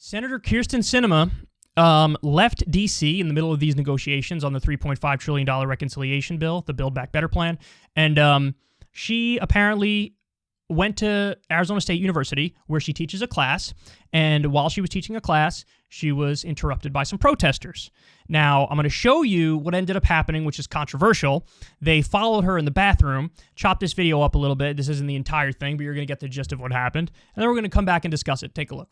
Senator Kyrsten Sinema left D.C. in the middle of these negotiations on the $3.5 trillion reconciliation bill, the Build Back Better plan, and she apparently went to Arizona State University, where she teaches a class, and while she was teaching a class, she was interrupted by some protesters. Now, I'm going to show you what ended up happening, which is controversial. They followed her in the bathroom, chopped this video up a little bit. This isn't the entire thing, but you're going to get the gist of what happened, and then we're going to come back and discuss it. Take a look.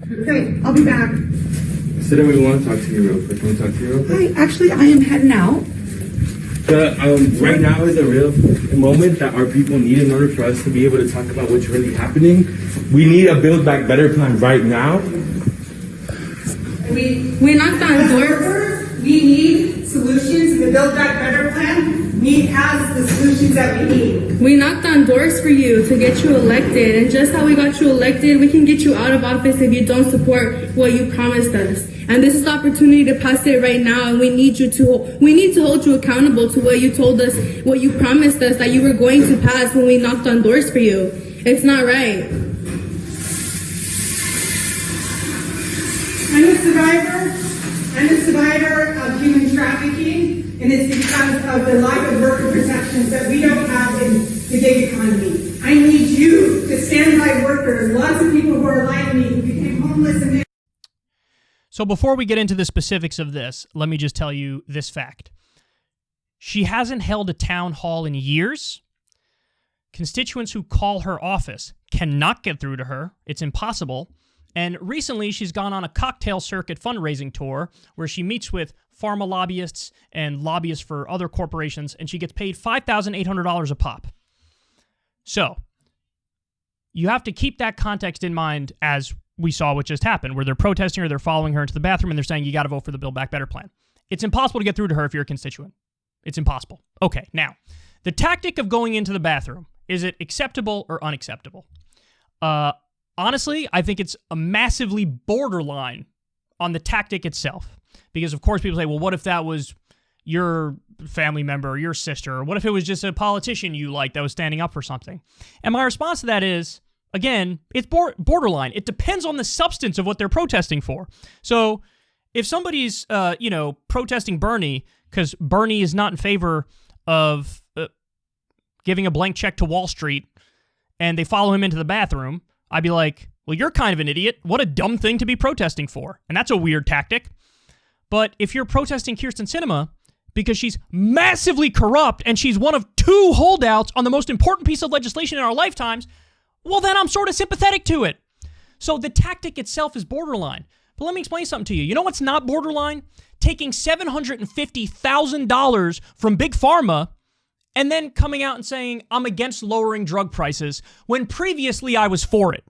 Okay, I'll be back. Sinema, we want to talk to you real quick. Can we talk to you real quick? Hi, actually, I am heading out. Right now is a real moment that our people need in order for us to be able to talk about what's really happening. We need a Build Back Better plan right now. We knocked on doors. We need solutions. The Build Back Better plan has the solutions that we need. We knocked on doors for you to get you elected, and just how we got you elected, we can get you out of office if you don't support what you promised us. And this is the opportunity to pass it right now, and we need to hold you accountable to what you told us, what you promised us that you were going to pass when we knocked on doors for you. It's not right. I'm a survivor of human trafficking, and it's because of the lack of worker protections that we don't have in the gig economy. I need you to stand by workers. Lots of people who are like me who became homeless and So before we get into the specifics of this, let me just tell you this fact. She hasn't held a town hall in years. Constituents who call her office cannot get through to her. It's impossible. And recently, she's gone on a cocktail circuit fundraising tour where she meets with pharma lobbyists and lobbyists for other corporations, and she gets paid $5,800 a pop. So, you have to keep that context in mind as we saw what just happened, where they're protesting her, they're following her into the bathroom, and they're saying, you got to vote for the Build Back Better plan. It's impossible to get through to her if you're a constituent. It's impossible. Okay, now, the tactic of going into the bathroom, is it acceptable or unacceptable? Honestly, I think it's a massively borderline on the tactic itself. Because, of course, people say, well, what if that was your family member or your sister? Or what if it was just a politician you liked that was standing up for something? And my response to that is, again, it's borderline. It depends on the substance of what they're protesting for. So if somebody's, protesting Bernie because Bernie is not in favor of giving a blank check to Wall Street and they follow him into the bathroom, I'd be like, well, you're kind of an idiot. What a dumb thing to be protesting for. And that's a weird tactic. But if you're protesting Kyrsten Sinema because she's massively corrupt and she's one of two holdouts on the most important piece of legislation in our lifetimes, well, then I'm sort of sympathetic to it. So the tactic itself is borderline. But let me explain something to you. You know what's not borderline? Taking $750,000 from Big Pharma and then coming out and saying, I'm against lowering drug prices, when previously I was for it.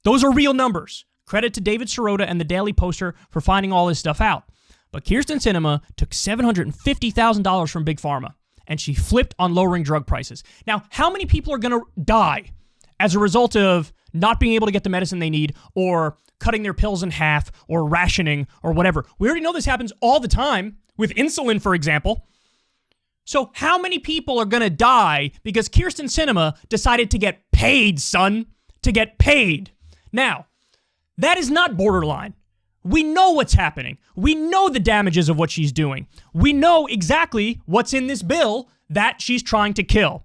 Those are real numbers. Credit to David Sirota and the Daily Poster for finding all this stuff out. But Kyrsten Sinema took $750,000 from Big Pharma, and she flipped on lowering drug prices. Now, how many people are going to die as a result of not being able to get the medicine they need, or cutting their pills in half, or rationing, or whatever? We already know this happens all the time with insulin, for example. So how many people are going to die because Kyrsten Sinema decided to get paid, son? To get paid. Now, that is not borderline. We know what's happening. We know the damages of what she's doing. We know exactly what's in this bill that she's trying to kill.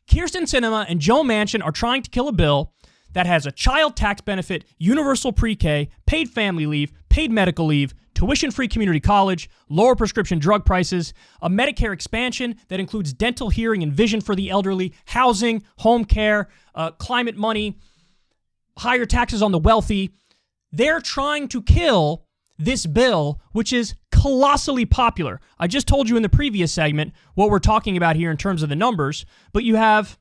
Kyrsten Sinema and Joe Manchin are trying to kill a bill that has a child tax benefit, universal pre-K, paid family leave, paid medical leave, tuition-free community college, lower prescription drug prices, a Medicare expansion that includes dental, hearing, and vision for the elderly, housing, home care, climate money, higher taxes on the wealthy. They're trying to kill this bill, which is colossally popular. I just told you in the previous segment what we're talking about here in terms of the numbers, but you have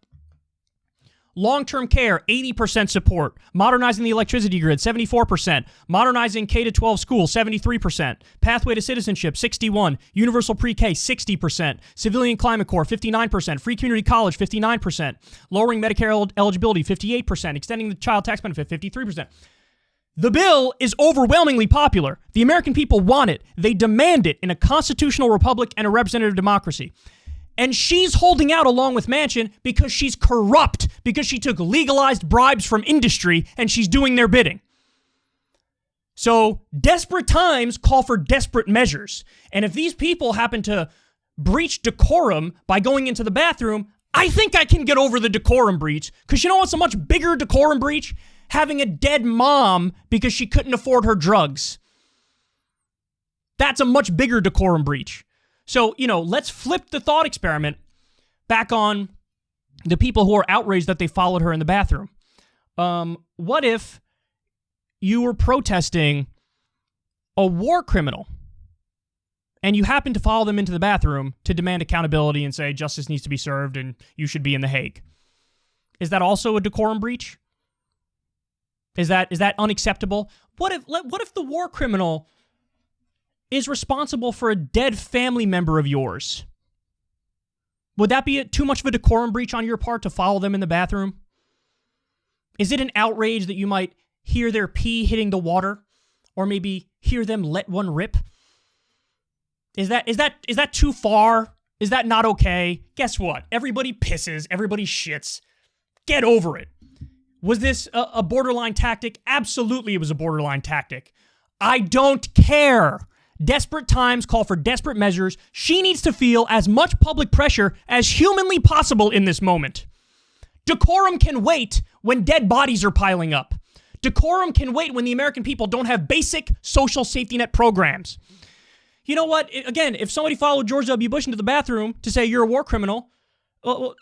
long-term care, 80% support. Modernizing the electricity grid, 74%. Modernizing K-12 schools, 73%. Pathway to citizenship, 61%. Universal pre-K, 60%. Civilian Climate Corps, 59%. Free community college, 59%. Lowering Medicare eligibility, 58%. Extending the child tax benefit, 53%. The bill is overwhelmingly popular. The American people want it. They demand it in a constitutional republic and a representative democracy. And she's holding out along with Manchin because she's corrupt, because she took legalized bribes from industry and she's doing their bidding. So desperate times call for desperate measures. And if these people happen to breach decorum by going into the bathroom, I think I can get over the decorum breach. Because you know what's a much bigger decorum breach? Having a dead mom because she couldn't afford her drugs. That's a much bigger decorum breach. So, let's flip the thought experiment back on the people who are outraged that they followed her in the bathroom. What if you were protesting a war criminal and you happen to follow them into the bathroom to demand accountability and say justice needs to be served and you should be in The Hague? Is that also a decorum breach? Is that unacceptable? What if the war criminal is responsible for a dead family member of yours? Would that be too much of a decorum breach on your part to follow them in the bathroom? Is it an outrage that you might hear their pee hitting the water, or maybe hear them let one rip? Is that too far? Is that not okay? Guess what? Everybody pisses, everybody shits. Get over it. Was this a borderline tactic? Absolutely, it was a borderline tactic. I don't care. Desperate times call for desperate measures. She needs to feel as much public pressure as humanly possible in this moment. Decorum can wait when dead bodies are piling up. Decorum can wait when the American people don't have basic social safety net programs. You know what? Again, if somebody followed George W. Bush into the bathroom to say you're a war criminal,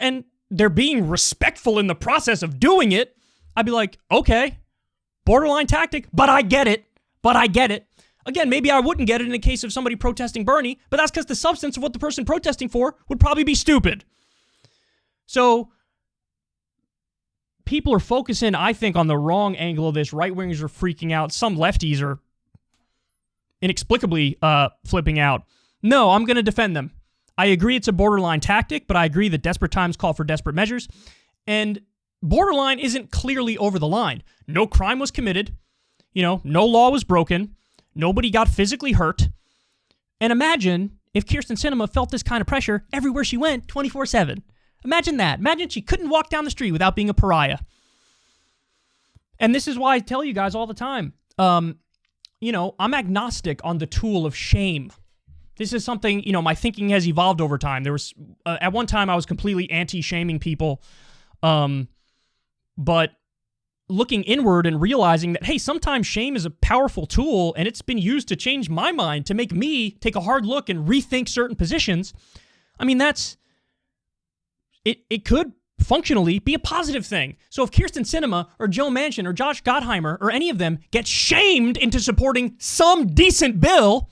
and they're being respectful in the process of doing it, I'd be like, okay, borderline tactic, but I get it. Again, maybe I wouldn't get it in the case of somebody protesting Bernie, but that's because the substance of what the person protesting for would probably be stupid. So people are focusing, I think, on the wrong angle of this. Right-wingers are freaking out. Some lefties are inexplicably flipping out. No, I'm going to defend them. I agree it's a borderline tactic, but I agree that desperate times call for desperate measures. And borderline isn't clearly over the line. No crime was committed. No law was broken. Nobody got physically hurt. And imagine if Kyrsten Sinema felt this kind of pressure everywhere she went 24/7. Imagine that. Imagine she couldn't walk down the street without being a pariah. And this is why I tell you guys all the time, I'm agnostic on the tool of shame. This is something, my thinking has evolved over time. There was, at one time I was completely anti-shaming people, but looking inward and realizing that, hey, sometimes shame is a powerful tool and it's been used to change my mind, to make me take a hard look and rethink certain positions. I mean, it could functionally be a positive thing. So if Kyrsten Sinema or Joe Manchin or Josh Gottheimer or any of them get shamed into supporting some decent bill,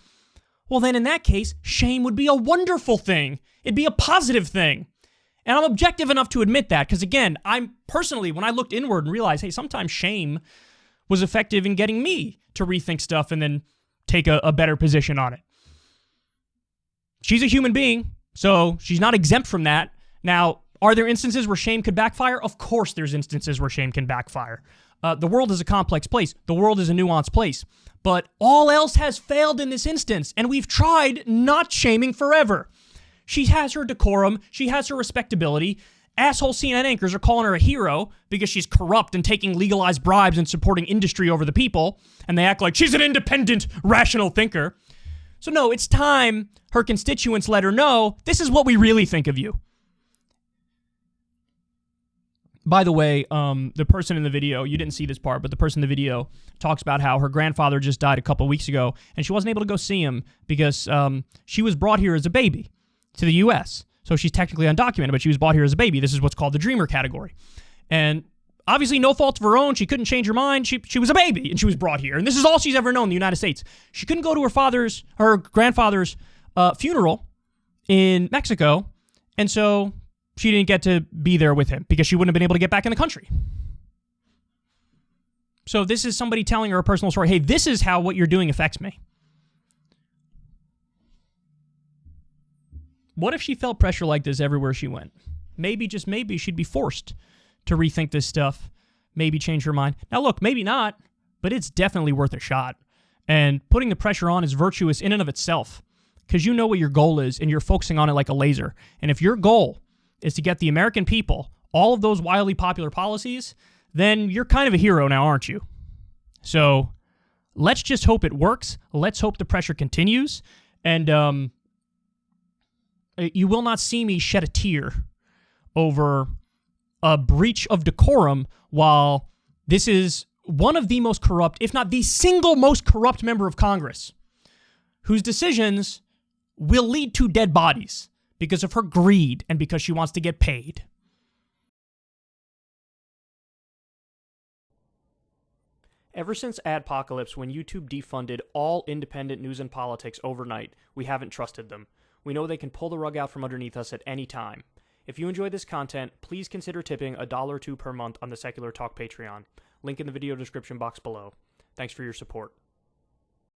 well, then in that case, shame would be a wonderful thing. It'd be a positive thing. And I'm objective enough to admit that, because again, I'm personally, when I looked inward and realized, hey, sometimes shame was effective in getting me to rethink stuff and then take a better position on it. She's a human being, so she's not exempt from that. Now, are there instances where shame could backfire? Of course there's instances where shame can backfire. The world is a complex place. The world is a nuanced place. But all else has failed in this instance, and we've tried not shaming forever. She has her decorum. She has her respectability. Asshole CNN anchors are calling her a hero because she's corrupt and taking legalized bribes and supporting industry over the people, and they act like she's an independent, rational thinker. So no, it's time her constituents let her know this is what we really think of you. By the way, the person in the video, you didn't see this part, but the person in the video talks about how her grandfather just died a couple weeks ago, and she wasn't able to go see him because she was brought here as a baby to the U.S. So she's technically undocumented, but she was brought here as a baby. This is what's called the dreamer category. And obviously no fault of her own. She couldn't change her mind. She was a baby, and she was brought here. And this is all she's ever known in the United States. She couldn't go to her grandfather's funeral in Mexico, and so she didn't get to be there with him because she wouldn't have been able to get back in the country. So this is somebody telling her a personal story. Hey, this is how what you're doing affects me. What if she felt pressure like this everywhere she went? Maybe, just maybe, she'd be forced to rethink this stuff, maybe change her mind. Now look, maybe not, but it's definitely worth a shot. And putting the pressure on is virtuous in and of itself, because you know what your goal is, and you're focusing on it like a laser. And if your goal is to get the American people all of those wildly popular policies, then you're kind of a hero now, aren't you? So let's just hope it works. Let's hope the pressure continues. And you will not see me shed a tear over a breach of decorum while this is one of the most corrupt, if not the single most corrupt member of Congress, whose decisions will lead to dead bodies because of her greed and because she wants to get paid. Ever since Adpocalypse, when YouTube defunded all independent news and politics overnight, we haven't trusted them. We know they can pull the rug out from underneath us at any time. If you enjoy this content, please consider tipping $1 or $2 per month on the Secular Talk Patreon. Link in the video description box below. Thanks for your support.